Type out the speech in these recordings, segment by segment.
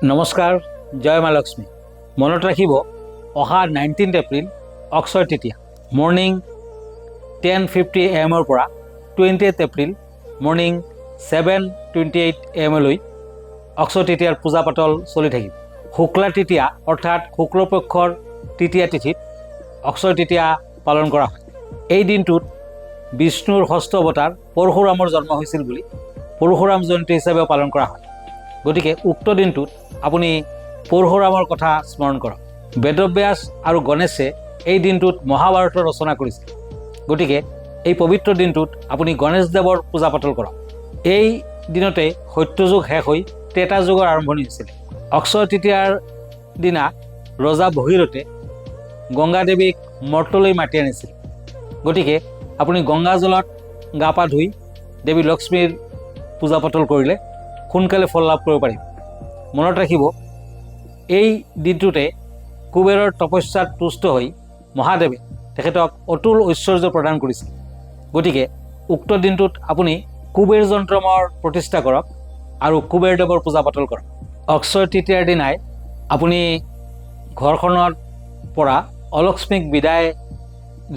নমস্কাৰ, জয় মা লক্ষ্মী। মনত ৰাখিব, অহা 19 এপ্ৰিল অক্ষয় তৃতীয়া মৰ্ণিং 10:50 AM পৰা 20 এপ্ৰিল মৰ্ণিং 7:28 AM অক্ষয় তৃতীয়াৰ পূজা পাতল চলি থাকিব। শুক্লা তৃতীয়া অৰ্থাৎ শুক্লপক্ষৰ তৃতীয়া তিথিত অক্ষয় তৃতীয়া পালন কৰা হয়। এই দিনটোত বিষ্ণুৰ ষষ্ঠ অৱতাৰ পৰশুৰামৰ জন্ম হৈছিল বুলি পৰশুৰাম জয়ন্তী হিচাপেও পালন কৰা হয়। গতিকে উক্ত দিনটোত আপুনি পৰশুৰামৰ কথা স্মৰণ কৰক। বেদব্যাস আৰু গণেশে এই দিনটোত মহাভাৰত ৰচনা কৰিছিল। গতিকে এই পবিত্ৰ দিনটোত আপুনি গণেশদেৱৰ পূজা পাতল কৰক। এই দিনতে সত্যযুগ শেষ হৈ ত্ৰেতা যুগৰ আৰম্ভণি হৈছিল। অক্ষয় তৃতীয়াৰ দিনা ৰজা ভগীৰথে গংগা দেৱীক মৰ্তলৈ মাতি আনিছিল। গতিকে আপুনি গংগা জলত গা পা ধুই দেৱী লক্ষ্মীৰ পূজা পাতল কৰিলে সোনকালে ফল লাভ কৰিব পাৰিব। মনত ৰাখিব, এই দিনটোতে কুবেৰৰ তপস্যাত তুষ্ট হৈ মহাদেৱে তেখেতক অতুল ঐশ্বৰ্য প্ৰদান কৰিছিল। গতিকে উক্ত দিনটোত আপুনি কুবেৰ যন্ত্ৰমৰ প্ৰতিষ্ঠা কৰক আৰু কুবেৰদেৱৰ পূজা পাতল কৰক। অক্ষয় তৃতীয়াৰ দিনাই আপুনি ঘৰখনৰ পৰা অলক্ষ্মীক বিদায়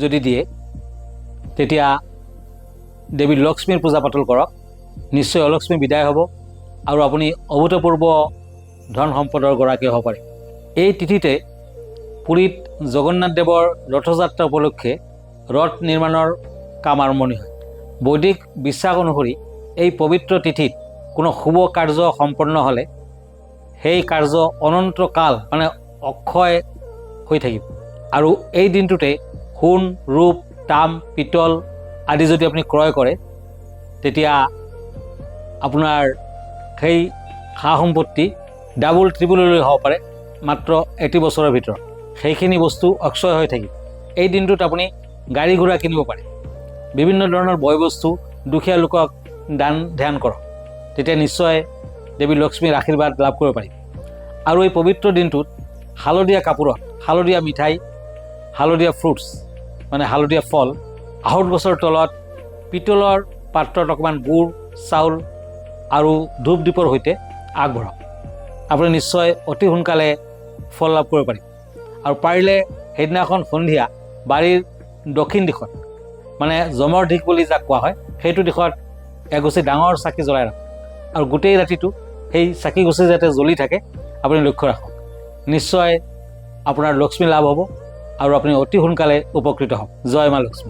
যদি দিয়ে, তেতিয়া দেৱী লক্ষ্মীৰ পূজা পাতল কৰক। নিশ্চয় অলক্ষ্মী বিদায় হ'ব আৰু আপুনি অভূতপূৰ্ব ধন সম্পদৰ গৰাকী হ'ব পাৰে। এই তিথিতে পুৰীত জগন্নাথ দেৱৰ ৰথযাত্ৰা উপলক্ষে ৰথ নিৰ্মাণৰ কাম আৰম্ভণি হয়। বৈদিক বিশ্বাস অনুসৰি এই পবিত্ৰ তিথিত কোনো শুভ কাৰ্য সম্পন্ন হ'লে সেই কাৰ্য অনন্তকাল অক্ষয় হৈ থাকিব। আৰু এই দিনটোতে সোণ, ৰূপ, তাম, পিতল আদি যদি আপুনি ক্ৰয় কৰে, তেতিয়া আপোনাৰ সেই সা সম্পত্তি ডাবল ট্ৰিপললৈ হ'ব পাৰে মাত্ৰ 80 বছৰৰ ভিতৰত। সেইখিনি বস্তু অক্ষয় হৈ থাকিব। এই দিনটোত আপুনি গাড়ী ঘোঁৰা কিনিব পাৰে। বিভিন্ন ধৰণৰ বয় বস্তু দুখীয়া লোকক দান ধ্যান কৰক, তেতিয়া নিশ্চয় দেৱী লক্ষ্মীৰ আশীৰ্বাদ লাভ কৰিব পাৰিব। আৰু এই পবিত্ৰ দিনটোত হালধীয়া কাপোৰত হালধীয়া মিঠাই, হালধীয়া ফ্ৰুটছ হালধীয়া ফল, আহঁত গছৰ তলত পিতলৰ পাত্ৰত অকণমান গুড়, চাউল আৰু ধূপ দীপৰ সৈতে আগবঢ়াওক। আপুনি নিশ্চয় অতি সোনকালে ফল লাভ কৰিব পাৰিব। আৰু পাৰিলে সেইদিনাখন সন্ধিয়া বাৰীৰ দক্ষিণ দিশত যমৰ দিশ বুলি যাক কোৱা হয়, সেইটো দিশত এগছি ডাঙৰ চাকি জ্বলাই ৰাখক। আৰু গোটেই ৰাতিটো সেই চাকিগছি যাতে জ্বলি থাকে আপুনি লক্ষ্য ৰাখক। নিশ্চয় আপোনাৰ লক্ষ্মী লাভ হ'ব আৰু আপুনি অতি সোনকালে উপকৃত হ'ব। জয় মা লক্ষ্মী।